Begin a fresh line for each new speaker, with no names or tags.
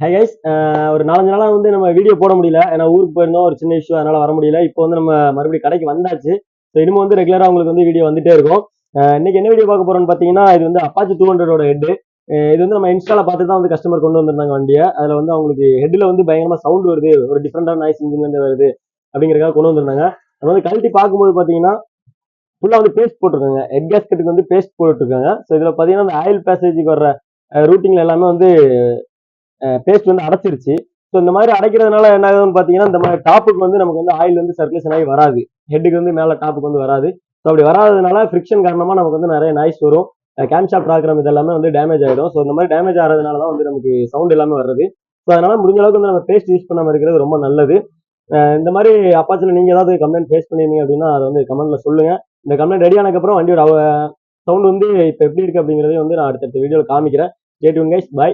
Hi guys, ஒரு 4-5 நாளா வந்து நம்ம வீடியோ போட முடியல. ஏன்னா ஊருக்கு போயிருந்தோம், ஒரு சின்ன இஷ்யூ, அதனால வர முடியல. இப்போ வந்து நம்ம மறுபடியும் கடைக்கு வந்தாச்சு. ஸோ இனிமே வந்து ரெகுலரா உங்களுக்கு வந்து வீடியோ வந்துட்டே இருக்கும். இன்னைக்கு என்ன வீடியோ பார்க்க போறோம்னு பார்த்தீங்கன்னா, இது வந்து அப்பாச்சி 200ஓட ஹெட். இது வந்து நம்ம இன்ஸ்டால பார்த்து தான் வந்து கஸ்டமர் கொண்டு வந்திருந்தாங்க வண்டியை. அதுல வந்து அவங்களுக்கு ஹெட்ல வந்து பயங்கரமா சவுண்ட் வருது, ஒரு டிஃப்ரெண்டான நாய்ஸ் இன்ஜின்ல இருந்து வருது அப்படிங்கறதுக்காக கொண்டு வந்திருந்தாங்க. நம்ம வந்து கழட்டி பார்க்கும்போது பார்த்தீங்கன்னா ஃபுல்லா வந்து பேஸ்ட் போட்டிருக்காங்க. ஹெட் கேஸ்கெட்டுக்கு வந்து பேஸ்ட் போட்டுருக்காங்க. ஸோ இதுல பார்த்தீங்கன்னா அந்த ஆயில் பேசேஜுக்கு வர்ற ரூட்டிங்ல எல்லாமே வந்து பேஸ்ட் வந்து அடைச்சிருச்சு. ஸோ இந்த மாதிரி அடைக்கிறதுனால என்ன ஆகுதுன்னு பார்த்தீங்கன்னா, இந்த மாதிரி டாப்புக்கு வந்து நமக்கு வந்து ஆயில் வந்து சர்க்குலேஷன் ஆகி வராது. ஹெட்டுக்கு வந்து மேலே டாப்புக்கு வந்து வராது. ஸோ அப்படி வராததுனால ஃப்ரிக்ஷன் காரணமா நமக்கு வந்து நிறைய நாய்ஸ் வரும். கேம்ஷாஃப்ட் ப்ராக்ராம் இதெல்லாமே வந்து டேமேஜ் ஆகிடும். ஸோ இந்த மாதிரி டேமேஜ் ஆகிறதுனால தான் வந்து நமக்கு சவுண்ட் எல்லாமே வர்றது. ஸோ அதனால முடிஞ்ச அளவுக்கு வந்து நம்ம பேஸ்ட் யூஸ் பண்ணாமல் இருக்கிறது ரொம்ப நல்லது. இந்த மாதிரி அப்பாச்சில் நீங்கள் ஏதாவது கம்ப்ளைண்ட் ஃபேஸ் பண்ணியிருந்தீங்க அப்படின்னா அதை வந்து கமெண்ட்ல சொல்லுங்க. இந்த கம்ப்ளைண்ட் ரெடி ஆனதுக்கப்புறம் வண்டியோட சவுண்ட் வந்து இப்போ எப்படி இருக்கு அப்படிங்கிறதையும் வந்து நான் அடுத்தடுத்த வீடியோவில் காமிக்கிறேன். Stay tuned guys, by.